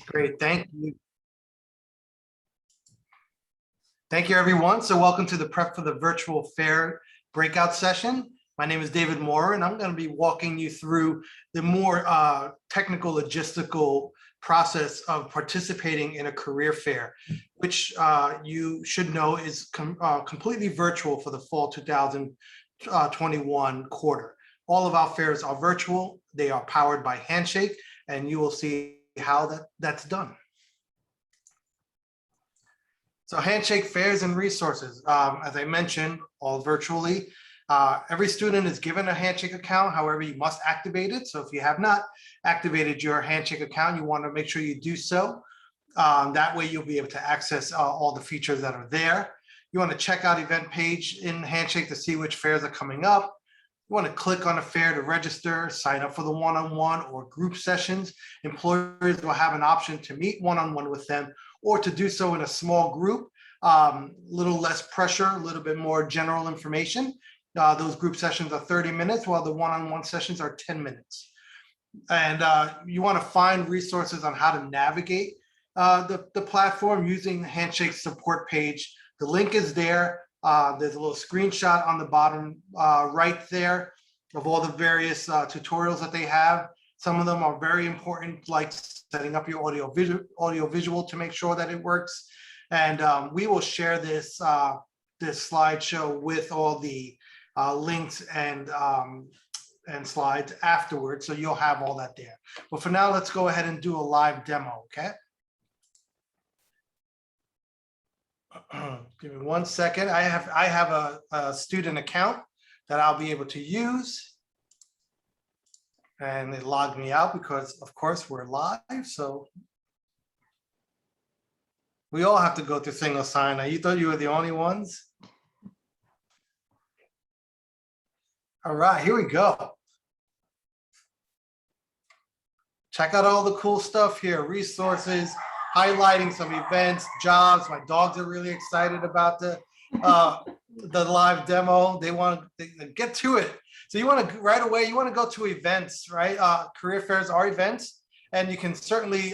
Great, thank you. Thank you, everyone. So welcome to the Prep for the Virtual Fair breakout session. My name is David Moore, and I'm going to be walking you through the more technical, logistical process of participating in a career fair, which you should know is completely virtual for the fall 2021 quarter. All of our fairs are virtual. They are powered by Handshake, and you will see how that's done. So Handshake fairs and resources, as I mentioned, all virtually. Every student is given a Handshake account, however, you must activate it. So if you have not activated your Handshake account, you want to make sure you do so. That way you'll be able to access all the features that are there. You want to check out event page in Handshake to see which fairs are coming up. You want to click on a fair to register, sign up for the one-on-one or group sessions. Employers will have an option to meet one-on-one with them or to do so in a small group, a little less pressure, a little bit more general information. Those group sessions are 30 minutes, while the one-on-one sessions are 10 minutes. And you want to find resources on how to navigate the platform using the Handshake support page. The link is there. There's a little screenshot on the bottom right there of all the various tutorials that they have. Some of them are very important, like setting up your audio visual to make sure that it works. And we will share this slideshow with all the links and slides afterwards, so you'll have all that there. But for now, let's go ahead and do a live demo, okay? Give me 1 second. I have a student account that I'll be able to use. And it logged me out because, of course, we're live. So we all have to go through single sign-on. You thought you were the only ones? All right, here we go. Check out all the cool stuff here, resources, highlighting some events, jobs. My dogs are really excited about the live demo. They want to get to it. So you want to right away, you want to go to events, right? Career fairs are events, and you can certainly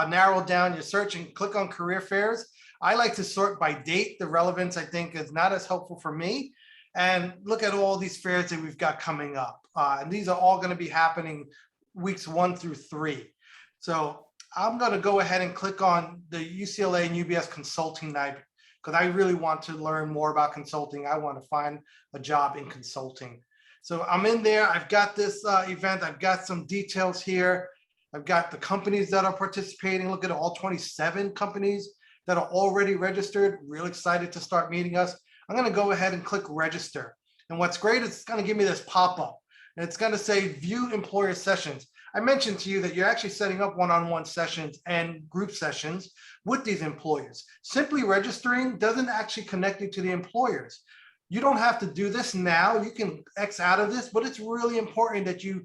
narrow down your search and click on career fairs. I like to sort by date. The relevance, I think, is not as helpful for me. And look at all these fairs that we've got coming up. And these are all going to be happening weeks 1 through 3. So I'm going to go ahead and click on the UCLA and UBS Consulting Night because I really want to learn more about consulting. I want to find a job in consulting. So I'm in there. I've got this event. I've got some details here. I've got the companies that are participating. Look at all 27 companies that are already registered. Real excited to start meeting us. I'm going to go ahead and click register. And what's great is it's going to give me this pop-up. And it's going to say view employer sessions. I mentioned to you that you're actually setting up one-on-one sessions and group sessions with these employers. Simply registering doesn't actually connect you to the employers. You don't have to do this now. You can X out of this, but it's really important that you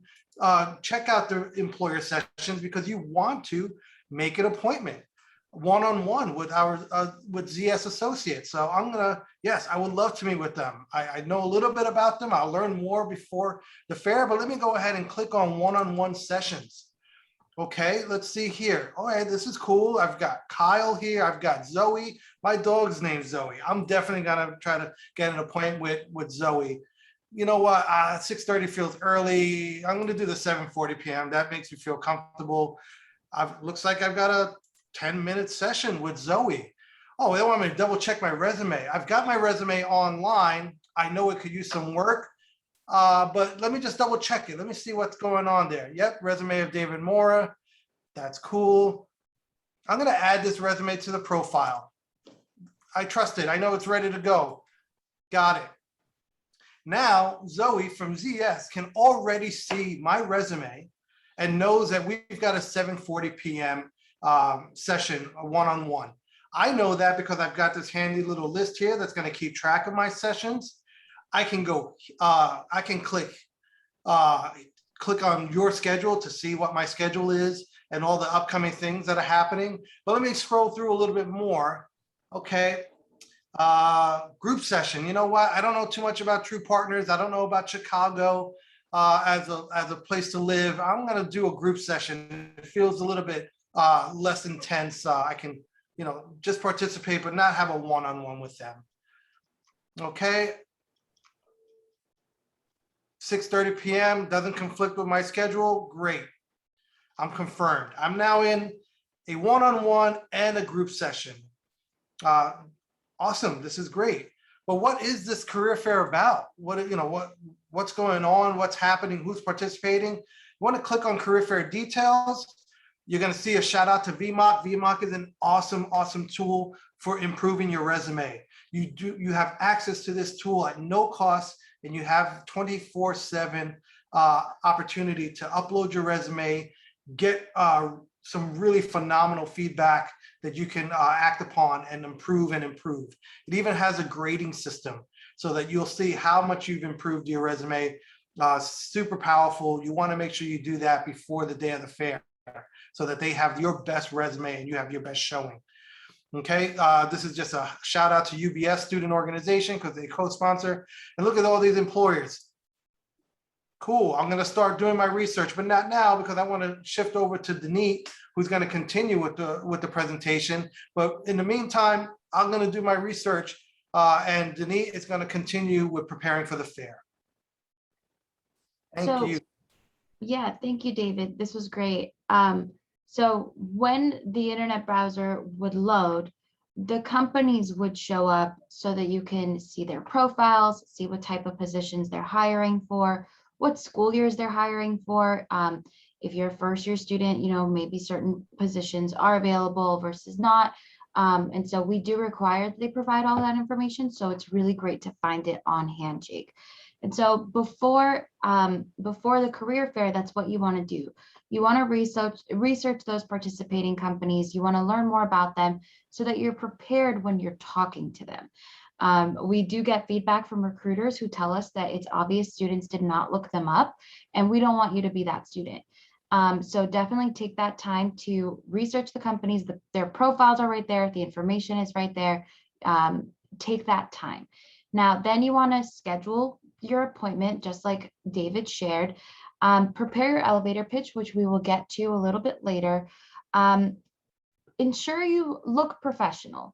check out the employer sessions because you want to make an appointment one-on-one with with ZS Associates. So I'm gonna, yes, I would love to meet with them. I know a little bit about them. I'll learn more before the fair, but let me go ahead and click on one-on-one sessions. Okay, let's see here. All right, this is cool. I've got Kyle here. I've got Zoe. My dog's name's Zoe. I'm definitely gonna try to get an appointment with Zoe. You know what, 6:30 feels early. I'm gonna do the 7:40 p.m. That makes me feel comfortable. Looks like I've got a 10-minute session with Zoe. Oh, they want me to double check my resume. I've got my resume online. I know it could use some work, but let me just double check it. Let me see what's going on there. Yep, resume of David Mora. That's cool. I'm gonna add this resume to the profile. I trust it. I know it's ready to go. Got it. Now, Zoe from ZS can already see my resume and knows that we've got a 7:40 p.m. Session, a one-on-one. I know that because I've got this handy little list here that's going to keep track of my sessions. I can go, I can click on your schedule to see what my schedule is and all the upcoming things that are happening. But let me scroll through a little bit more. Okay. Group session. You know what? I don't know too much about True Partners. I don't know about Chicago. as a place to live, I'm going to do a group session. It feels a little bit less intense. I can, just participate, but not have a one-on-one with them. Okay. 6:30 p.m. doesn't conflict with my schedule. Great. I'm confirmed. I'm now in a one-on-one and a group session. Awesome. This is great. But what is this career fair about? What's going on? What's happening? Who's participating? You want to click on career fair details. You're going to see a shout out to VMOC. VMOC is an awesome, awesome tool for improving your resume. You have access to this tool at no cost, and you have 24/7 opportunity to upload your resume, get some really phenomenal feedback that you can act upon and improve and improve. It even has a grading system so that you'll see how much you've improved your resume. Super powerful. You want to make sure you do that before the day of the fair so that they have your best resume and you have your best showing. Okay, this is just a shout out to UBS Student Organization because they co-sponsor. And look at all these employers. Cool, I'm gonna start doing my research, but not now because I want to shift over to Denise, who's going to continue with the presentation. But in the meantime, I'm going to do my research and Denise is going to continue with preparing for the fair. Thank you. Yeah, thank you, David. This was great. So when the internet browser would load, the companies would show up so that you can see their profiles, see what type of positions they're hiring for, what school years they're hiring for. If you're a first-year student, maybe certain positions are available versus not. And so we do require that they provide all that information. So it's really great to find it on Handshake. And so before the career fair, that's what you want to do. You want to research those participating companies. You want to learn more about them so that you're prepared when you're talking to them. We do get feedback from recruiters who tell us that it's obvious students did not look them up, and we don't want you to be that student. So definitely take that time to research the companies. Their profiles are right there. The information is right there. Take that time. Now, then you want to schedule your appointment, just like David shared. Prepare your elevator pitch, which we will get to a little bit later. Ensure you look professional.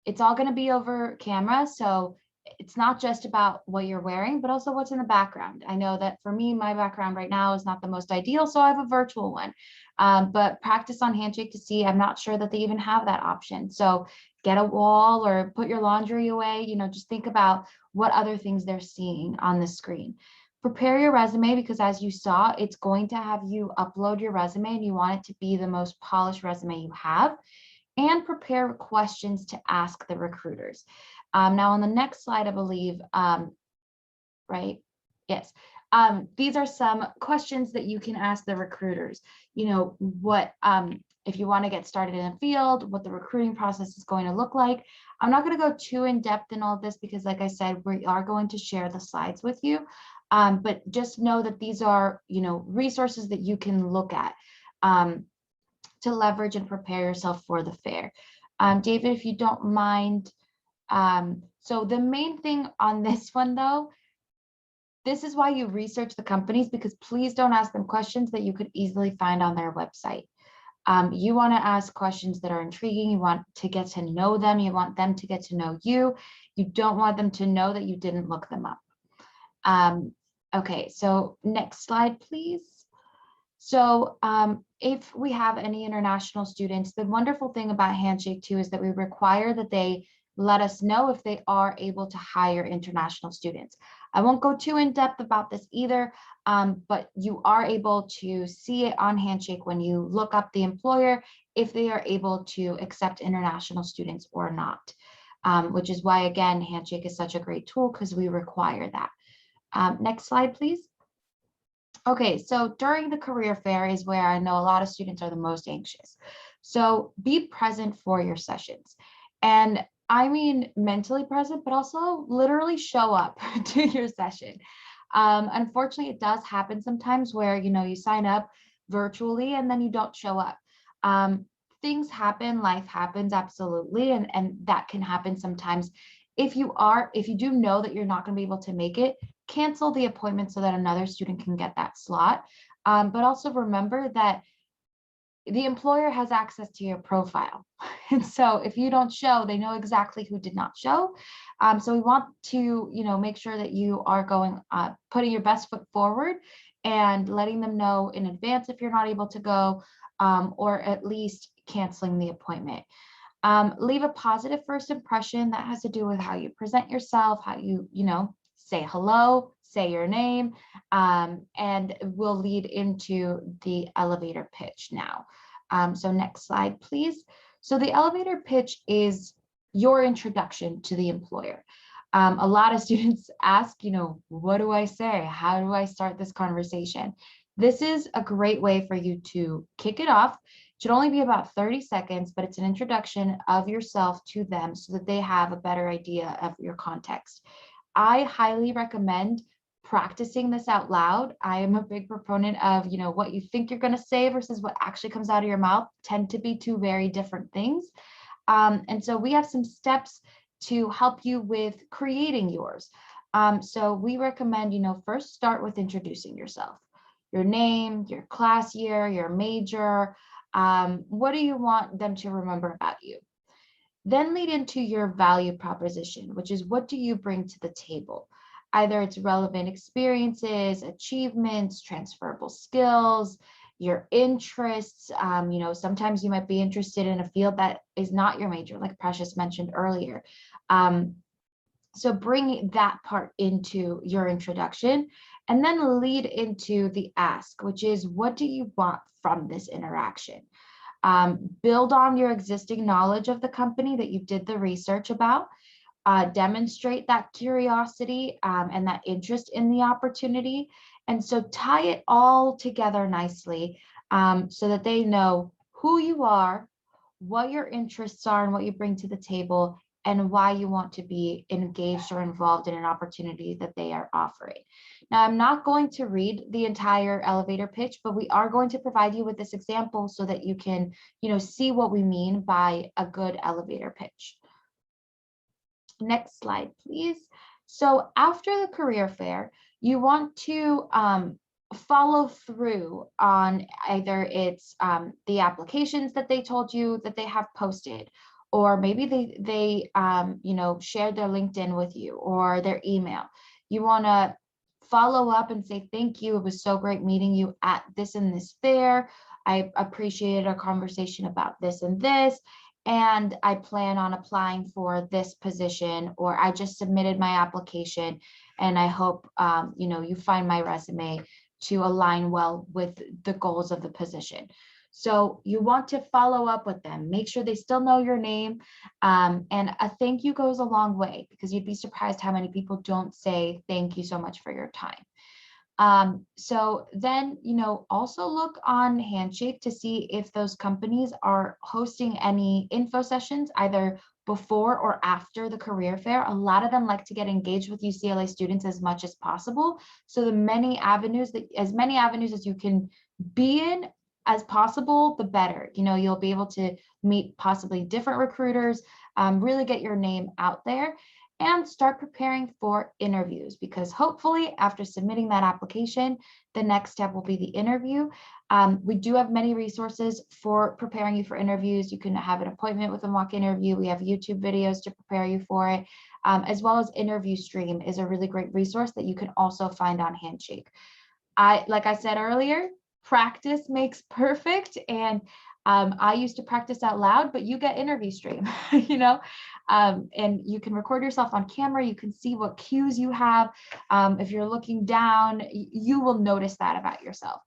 It's all going to be over camera, so it's not just about what you're wearing, but also what's in the background. I know that for me, my background right now is not the most ideal, so I have a virtual one. But practice on Handshake to see. I'm not sure that they even have that option. So get a wall or put your laundry away. Just think about what other things they're seeing on the screen. Prepare your resume because, as you saw, it's going to have you upload your resume and you want it to be the most polished resume you have. And prepare questions to ask the recruiters. Now on the next slide, I believe, right? Yes. These are some questions that you can ask the recruiters. What if you want to get started in a field, what the recruiting process is going to look like. I'm not going to go too in depth in all of this because, like I said, we are going to share the slides with you. But just know that these are, resources that you can look at to leverage and prepare yourself for the fair. David, if you don't mind. So the main thing on this one, though, this is why you research the companies, because please don't ask them questions that you could easily find on their website. You want to ask questions that are intriguing. You want to get to know them. You want them to get to know you. You don't want them to know that you didn't look them up. Okay, so next slide, please. So if we have any international students, the wonderful thing about Handshake too is that we require that they let us know if they are able to hire international students. I won't go too in depth about this either, but you are able to see it on Handshake when you look up the employer, if they are able to accept international students or not, which is why, again, Handshake is such a great tool because we require that. Next slide, please. Okay, so during the career fair is where I know a lot of students are the most anxious. So be present for your sessions. And I mean mentally present, but also literally show up to your session. Unfortunately, it does happen sometimes where, you sign up virtually and then you don't show up. Things happen, life happens, absolutely. And that can happen sometimes. If you do know that you're not going to be able to make it, cancel the appointment so that another student can get that slot. But also remember that the employer has access to your profile. And so if you don't show, they know exactly who did not show. So we want to, make sure that you are putting your best foot forward and letting them know in advance if you're not able to go, or at least canceling the appointment. Leave a positive first impression that has to do with how you present yourself, how you, say hello, say your name, and we'll lead into the elevator pitch now. So next slide, please. So the elevator pitch is your introduction to the employer. A lot of students ask, what do I say? How do I start this conversation? This is a great way for you to kick it off. It should only be about 30 seconds, but it's an introduction of yourself to them so that they have a better idea of your context. I highly recommend practicing this out loud. I am a big proponent of, what you think you're going to say versus what actually comes out of your mouth tend to be two very different things. And so we have some steps to help you with creating yours. So we recommend, first start with introducing yourself, your name, your class year, your major. What do you want them to remember about you? Then lead into your value proposition, which is what do you bring to the table? Either it's relevant experiences, achievements, transferable skills, your interests. Sometimes you might be interested in a field that is not your major, like Precious mentioned earlier. So bring that part into your introduction and then lead into the ask, which is what do you want from this interaction? Build on your existing knowledge of the company that you did the research about, demonstrate that curiosity and that interest in the opportunity. And so tie it all together nicely so that they know who you are, what your interests are and what you bring to the table, and why you want to be engaged or involved in an opportunity that they are offering. Now, I'm not going to read the entire elevator pitch, but we are going to provide you with this example so that you can, see what we mean by a good elevator pitch. Next slide, please. So after the career fair, you want to follow through on either it's the applications that they told you that they have posted, or maybe they shared their LinkedIn with you or their email. You want to follow up and say, thank you. It was so great meeting you at this and this fair. I appreciated our conversation about this and this. And I plan on applying for this position, or I just submitted my application and I hope, you find my resume to align well with the goals of the position. So you want to follow up with them, make sure they still know your name. And a thank you goes a long way because you'd be surprised how many people don't say thank you so much for your time. So then, also look on Handshake to see if those companies are hosting any info sessions, either before or after the career fair. A lot of them like to get engaged with UCLA students as much as possible. So as many avenues as you can be in as possible, the better. You'll be able to meet possibly different recruiters, really get your name out there and start preparing for interviews, because hopefully after submitting that application, the next step will be the interview. We do have many resources for preparing you for interviews. You can have an appointment with a mock interview. We have YouTube videos to prepare you for it, as well as Interview Stream is a really great resource that you can also find on Handshake. Like I said earlier, practice makes perfect. And I used to practice out loud, but you get Interview Stream, and you can record yourself on camera. You can see what cues you have. If you're looking down, you will notice that about yourself.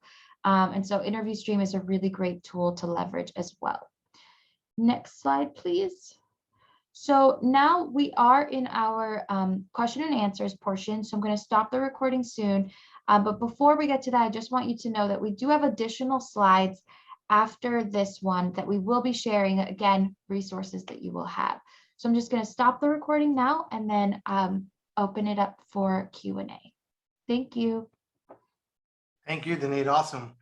And so Interview Stream is a really great tool to leverage as well. Next slide, please. So now we are in our question and answers portion. So I'm going to stop the recording soon. But before we get to that, I just want you to know that we do have additional slides after this one that we will be sharing, again, resources that you will have. So I'm just going to stop the recording now and then open it up for Q&A. Thank you. Thank you, Denise. Awesome.